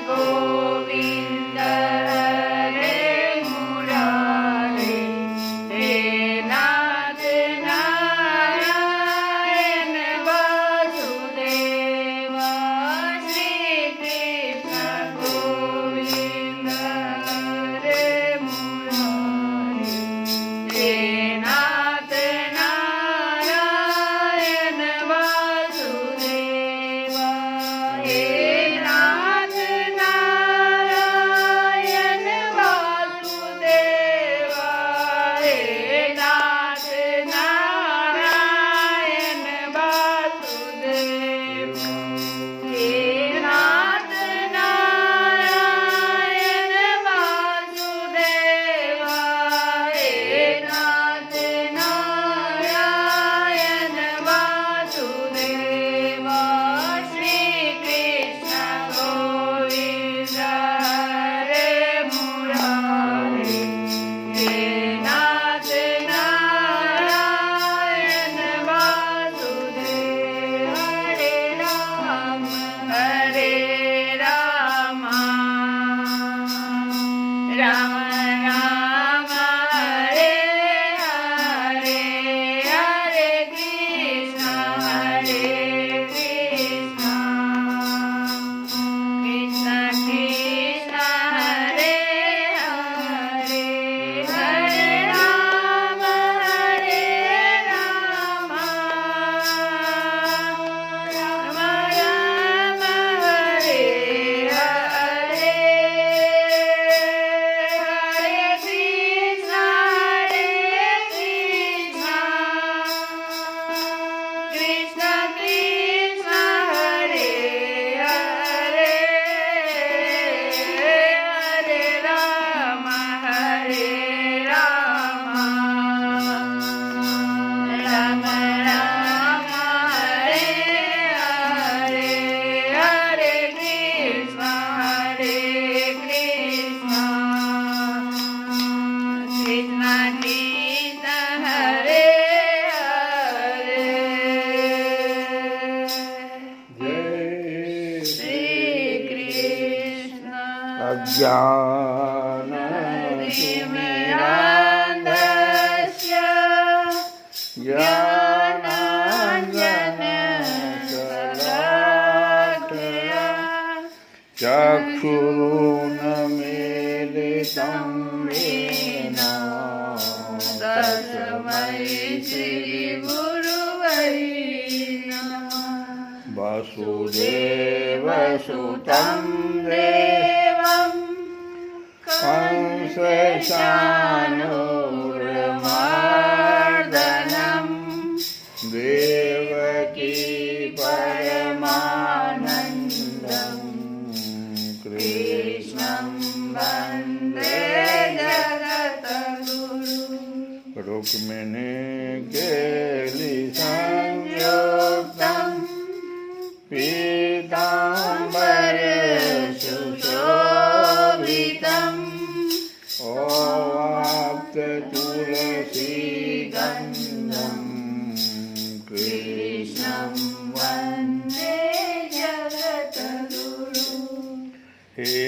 गोविन्द हरे मुरारे हे नाथ नारायण वासुदेव श्री कृष्ण गोविन्द हरे मुरारे हे नाथ नारायण वासुदेव हे नाथ नारायण वासुदेव हे नाथ नारायण वासुदेव हे नाथ नारायण वासुदेव हे नाथ नारायण वासुदेव श्री कृष्ण गोविन्द हरे मुरारे हे नाथ नारायण वासुदेव हरे राम राम राम हरे हरे हरे कृष्ण कृष्ण कृष्ण हरे हरे हरे राम राम राम राम हरे हरे हरे कृष्ण कृष्ण कृष्ण हरे हरे हरे राम राम राम हरे हरे हरे कृष्ण कृष्ण कृष्ण हरे हरे जय श्री कृष्ण अज्ञानतिमिरान्धस्य ज्ञानाञ्जनशलाकया चक्षुरुन्मीलितं येन तस्मै श्रीगुरुवै नमः वसुदेवसुतं देवं कंसचाणूरमर्दनं देवकी परमानन्दं कृष्णं वन्दे जगद्गुरुं रुक्मिणी केलिसंयुक्तं पीताम्बरसुशोभितम् ओवाप्ततुलसीगन्धं कृष्णं वन्दे जगद्गुरुं हे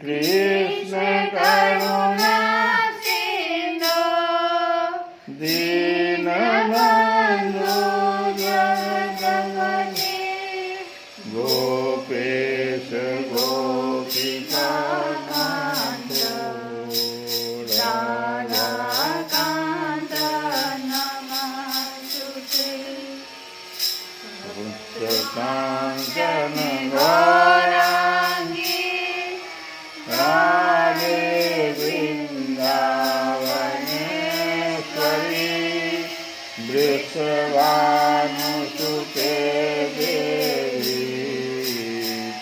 कृष्ण करुणा सिन्धो दीनबन्धो जगद्गुरुं गोपेश गोपिकान्त राधाकान्त नमस्तुते पुत्रकाञ्चन गौराङ्गी राधे वृन्दावनेश्वरी वृषभानुसुते देवी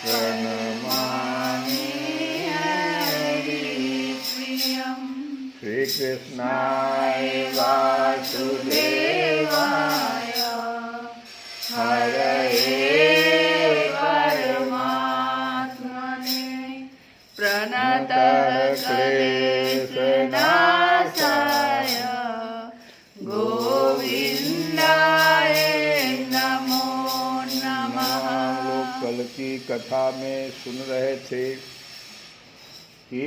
प्रणमामि हरिप्रियम् श्रीकृष्णाय वासुदेवाय हरये परमात्मने प्रणत क्लेशनाशाय गोविन्दाय नमो नमः। लोकल की कथा में सुन रहे थे कि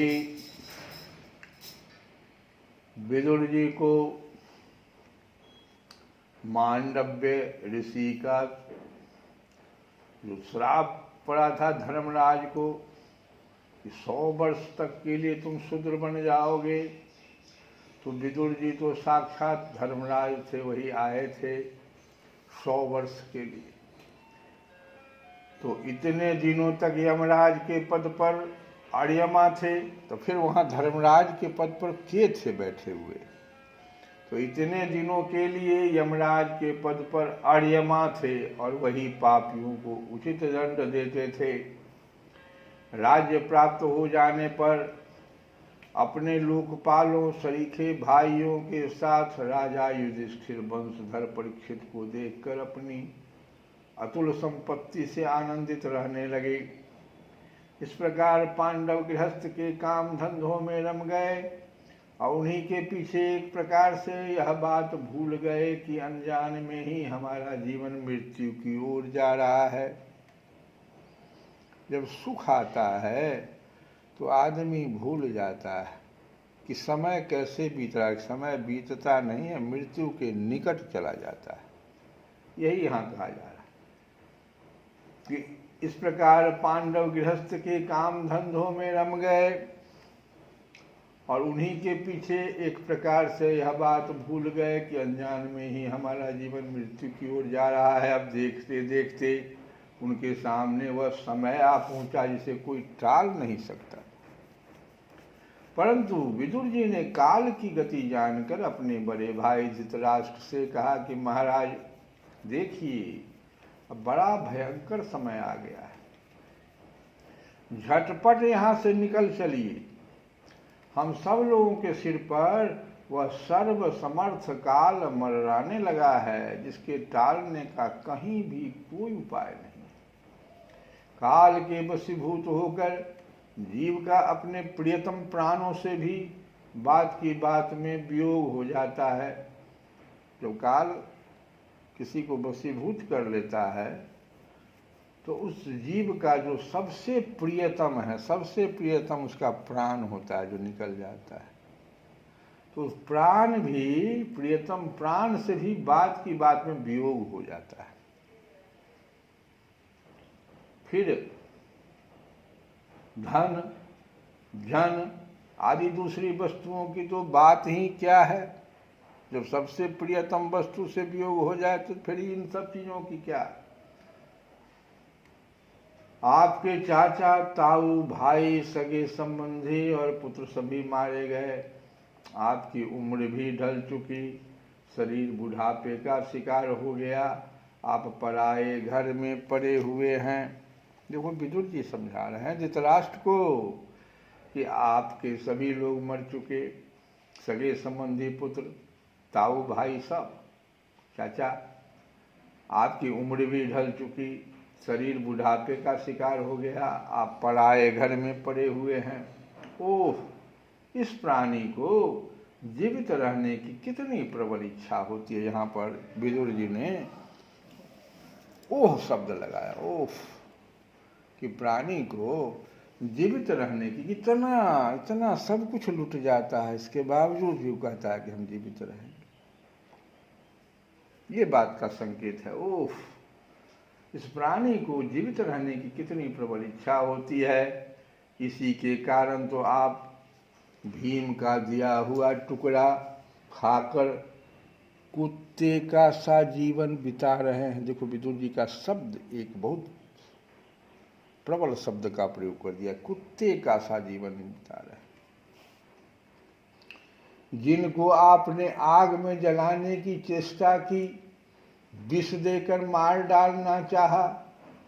विदुर जी को मांडव्य ऋषि का जो श्राप पड़ा था धर्मराज को कि 100 वर्ष तक के लिए तुम शूद्र बन जाओगे। तो विदुर जी तो साक्षात धर्मराज थे, वही आए थे 100 वर्ष के लिए। तो इतने दिनों तक यमराज के पद पर आर्यमा थे, तो फिर वहाँ धर्मराज के पद पर के थे बैठे हुए। तो इतने दिनों के लिए यमराज के पद पर आर्यमा थे और वही पापियों को उचित दंड देते थे। राज्य प्राप्त हो जाने पर अपने लोकपालों सरीखे भाइयों के साथ राजा युधिष्ठिर वंशधर परीक्षित को देखकर अपनी अतुल संपत्ति से आनंदित रहने लगे। इस प्रकार पांडव गृहस्थ के काम धंधों में रम गए और उन्हीं के पीछे एक प्रकार से यह बात भूल गए कि अनजान में ही हमारा जीवन मृत्यु की ओर जा रहा है। जब सुख आता है तो आदमी भूल जाता है कि समय कैसे बीत रहा है। समय बीतता नहीं है, मृत्यु के निकट चला जाता है। यही यहाँ कहा जा रहा है कि इस प्रकार पांडव गृहस्थ के काम धंधों में रम गए और उन्हीं के पीछे एक प्रकार से यह बात भूल गए कि अनजान में ही हमारा जीवन मृत्यु की ओर जा रहा है। अब देखते देखते उनके सामने वह समय आ पहुंचा जिसे कोई टाल नहीं सकता। परंतु विदुर जी ने काल की गति जानकर अपने बड़े भाई धृतराष्ट्र से कहा कि महाराज देखिए, अब बड़ा भयंकर समय आ गया है, झटपट यहाँ से निकल चलिए। हम सब लोगों के सिर पर वह सर्व समर्थ काल मर्राने लगा है, जिसके टालने का कहीं भी कोई उपाय नहीं। काल के वशीभूत होकर जीव का अपने प्रियतम प्राणों से भी बात की बात में वियोग हो जाता है। जब काल किसी को वशीभूत कर लेता है तो उस जीव का जो सबसे प्रियतम है, सबसे प्रियतम उसका प्राण होता है जो निकल जाता है। तो उस प्राण भी, प्रियतम प्राण से भी बात की बात में वियोग हो जाता है। फिर धन, जन आदि दूसरी वस्तुओं की तो बात ही क्या है। जब सबसे प्रियतम वस्तु से वियोग हो जाए तो फिर इन सब चीजों की क्या। आपके चाचा, ताऊ, भाई, सगे संबंधी और पुत्र सभी मारे गए। आपकी उम्र भी ढल चुकी, शरीर बुढ़ापे का शिकार हो गया। आप पराए घर में पड़े हुए हैं। देखो विदुर जी समझा रहे हैं धृतराष्ट्र को कि आपके सभी लोग मर चुके, सगे संबंधी, पुत्र, ताऊ, भाई, सब, चाचा, आपकी उम्र भी ढल चुकी, शरीर बुढ़ापे का शिकार हो गया, आप पराए घर में पड़े हुए हैं। ओह, इस प्राणी को जीवित रहने की कितनी प्रबल इच्छा होती है। यहाँ पर विदुर जी ने ओह शब्द लगाया, ओह, कि प्राणी को जीवित रहने की इतना सब कुछ लुट जाता है, इसके बावजूद भी कहता है कि हम जीवित रहेंगे। ये बात का संकेत है। ओह, इस प्राणी को जीवित रहने की कितनी प्रबल इच्छा होती है। इसी के कारण तो आप भीम का दिया हुआ टुकड़ा खाकर कुत्ते का सा जीवन बिता रहे हैं। देखो विदुर जी का शब्द एक बहुत प्रबल शब्द का प्रयोग कर दिया, कुत्ते का सा जीवन बिता रहे हैं। जिनको आपने आग में जलाने की चेष्टा की, विष देकर मार डालना चाहा,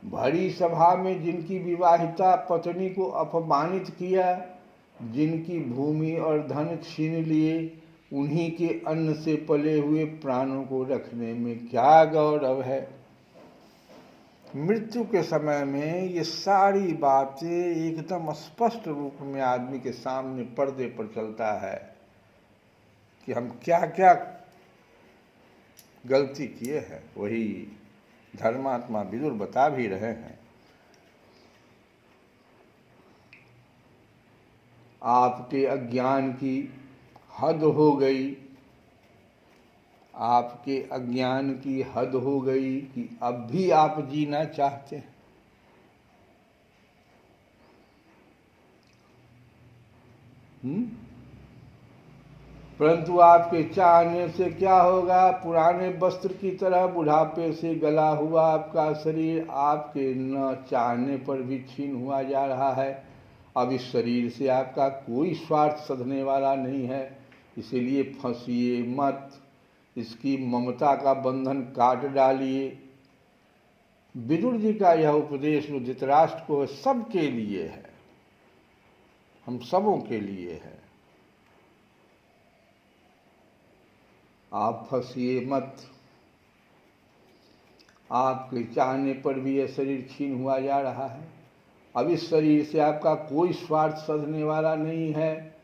भरी सभा में जिनकी विवाहिता पत्नी को अपमानित किया, जिनकी भूमि और धन छीन लिए, उन्हीं के अन्न से पले हुए प्राणों को रखने में क्या गौरव है। मृत्यु के समय में ये सारी बातें एकदम स्पष्ट रूप में आदमी के सामने पर्दे पर चलता है कि हम क्या क्या गलती किए हैं। वही धर्मात्मा विदुर बता भी रहे हैं आपके अज्ञान की हद हो गई, आपके अज्ञान की हद हो गई कि अब भी आप जीना चाहते हैं। परंतु आपके चाहने से क्या होगा? पुराने वस्त्र की तरह बुढ़ापे से गला हुआ आपका शरीर आपके न चाहने पर भी छीन हुआ जा रहा है। अब इस शरीर से आपका कोई स्वार्थ सधने वाला नहीं है, इसीलिए फंसिए मत, इसकी ममता का बंधन काट डालिए। विदुर जी का यह उपदेश जो धृतराष्ट्र को सबके लिए है, हम सबों के लिए है। आप फंसिए मत, आपके चाहने पर भी यह शरीर छीन हुआ जा रहा है। अब इस शरीर से आपका कोई स्वार्थ सधने वाला नहीं है,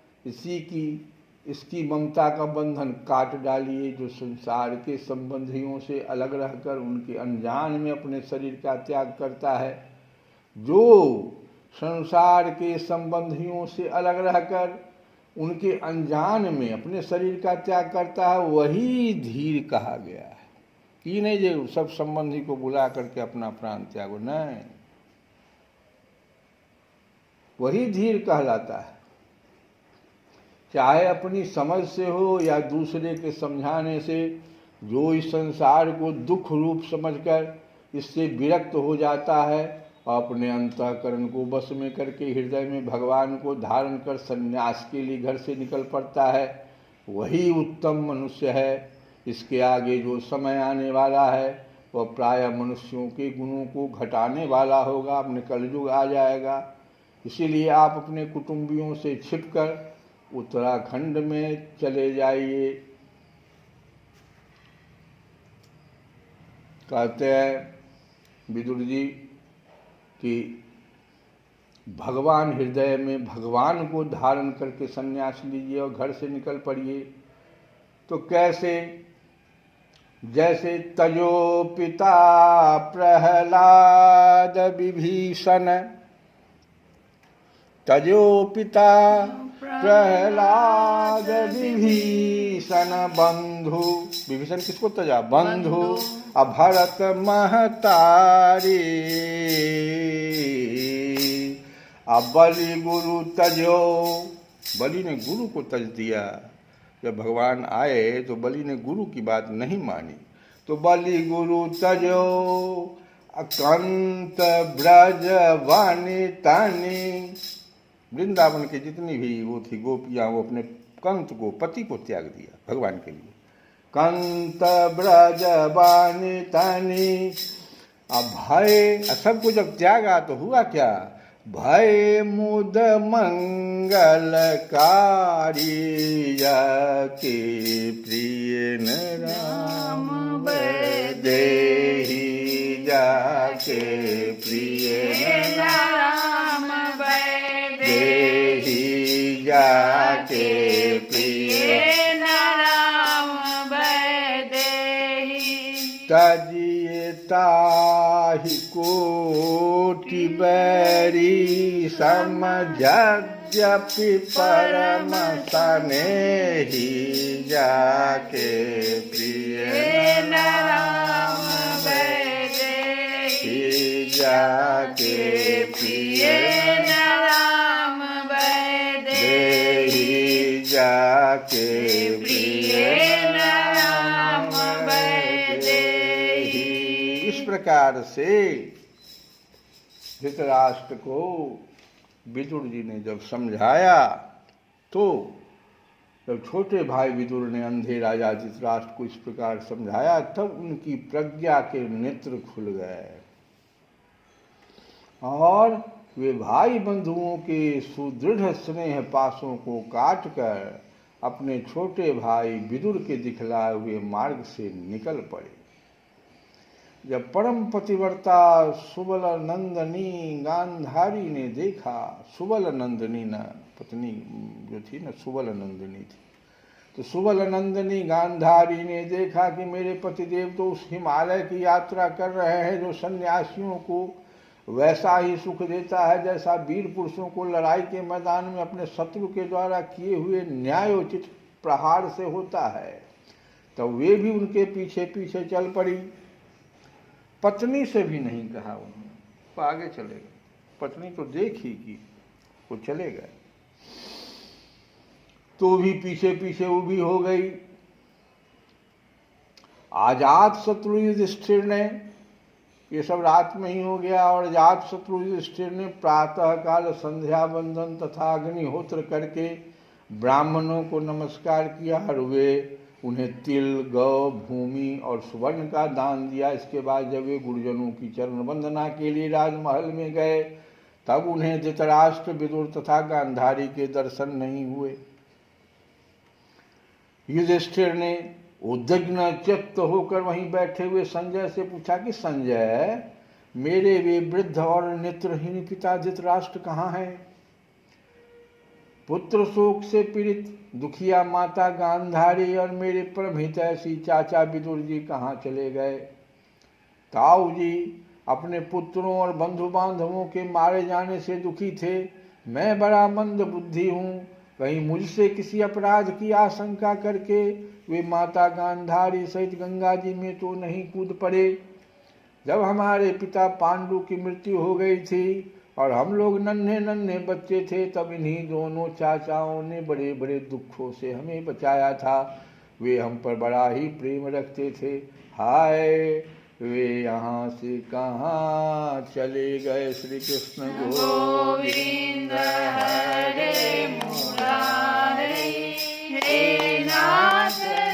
इसकी ममता का बंधन काट डालिए। जो संसार के संबंधियों से अलग रहकर उनके अनजान में अपने शरीर का त्याग करता है, जो संसार के संबंधियों से अलग रहकर उनके अनजान में अपने शरीर का त्याग करता है, वही धीर कहा गया है। कि नहीं जो सब संबंधी को बुला करके अपना प्राण त्यागो, नहीं, वही धीर कहलाता है। चाहे अपनी समझ से हो या दूसरे के समझाने से, जो इस संसार को दुख रूप समझकर इससे विरक्त हो जाता है और अपने अंतःकरण को वश में करके हृदय में भगवान को धारण कर संन्यास के लिए घर से निकल पड़ता है, वही उत्तम मनुष्य है। इसके आगे जो समय आने वाला है वह प्रायः मनुष्यों के गुणों को घटाने वाला होगा, अपने कलयुग आ जाएगा। इसीलिए आप अपने कुटुंबियों से छिपकर उत्तराखंड में चले जाइए। कहते हैं विदुर जी कि भगवान हृदय में भगवान को धारण करके संन्यास लीजिए और घर से निकल पड़िए। तो कैसे? जैसे तजो पिता प्रहलाद विभीषण, तजो पिता प्रहलाद विभीषण बंधु, विभीषण किसको तजा? बंधु अभरत महतारी, अब बलि गुरु तजो, बलि ने गुरु को तज दिया। जब भगवान आए तो बलि ने गुरु की बात नहीं मानी, तो बलि गुरु तजो अकंत ब्रज वाणी तानी, वृंदावन के जितनी भी वो थी गोपियाँ, वो अपने कंत को, पति को त्याग दिया भगवान के लिए। कंत ब्रज वाणी तानी, अब भय, सबको जब त्यागा तो हुआ क्या? भय मुद मंगलकारी के प्रिय न राम देहि जाके, प्रिय न राम देहि जाके, प्रिय न राम देहि, तजिए ताहि कोटि बैरी समझद्यपि परम स्नेही जाके, प्रिय न राम देहि जाके, प्रिय न राम देहि जाके, प्रिय न राम देहि। इस प्रकार से धृतराष्ट्र को विदुर जी ने जब समझाया, तो जब छोटे भाई विदुर ने अंधे राजा धृतराष्ट्र को इस प्रकार समझाया, तब उनकी प्रज्ञा के नेत्र खुल गए और वे भाई बंधुओं के सुदृढ़ स्नेह पासों को काटकर अपने छोटे भाई विदुर के दिखलाए हुए मार्ग से निकल पड़े। जब परम पतिव्रता सुबल नंदनी गांधारी ने देखा, सुबल नंदनी न पत्नी जो थी न, सुबल नंदिनी थी, तो सुबल नंदिनी गांधारी ने देखा कि मेरे पतिदेव तो उस हिमालय की यात्रा कर रहे हैं जो सन्यासियों को वैसा ही सुख देता है जैसा वीर पुरुषों को लड़ाई के मैदान में अपने शत्रु के द्वारा किए हुए न्यायोचित प्रहार से होता है। तो वे भी उनके पीछे पीछे चल पड़ी। पत्नी से भी नहीं कहा उन्होंने, वो आगे चले गए। पत्नी तो देख ही की, वो चले गए तो भी पीछे पीछे वो भी हो गई। आजात शत्रु युधिष्ठिर ने, ये सब रात में ही हो गया, और अजात शत्रु युधिष्ठिर ने प्रातः काल संध्या बंदन तथा अग्निहोत्र करके ब्राह्मणों को नमस्कार किया और वे उन्हें तिल, गौ, भूमि और सुवर्ण का दान दिया। इसके बाद जब वे गुरुजनों की चरण वंदना के लिए राजमहल में गए तब उन्हें धृतराष्ट्र, विदुर तथा गांधारी के दर्शन नहीं हुए। युधिष्ठिर ने उद्विग्न चित्त होकर वहीं बैठे हुए संजय से पूछा कि संजय, मेरे वे वृद्ध और नेत्रहीन पिता धृतराष्ट्र कहाँ हैं? पुत्र शोक से पीड़ित दुखिया माता गांधारी और मेरे परम हितैषी चाचा विदुर जी कहाँ चले गए? ताऊ जी अपने पुत्रों और बंधु बांधवों के मारे जाने से दुखी थे। मैं बड़ा मंद बुद्धि हूँ, कहीं मुझसे किसी अपराध की आशंका करके वे माता गांधारी सहित गंगा जी में तो नहीं कूद पड़े। जब हमारे पिता पांडु की मृत्यु हो गई थी और हम लोग नन्हे नन्हे बच्चे थे, तब इन्हीं दोनों चाचाओं ने बड़े बड़े दुखों से हमें बचाया था। वे हम पर बड़ा ही प्रेम रखते थे। हाय, वे यहाँ से कहाँ चले गए? श्री कृष्ण गोविंद हरे मुरारी, हे नाथ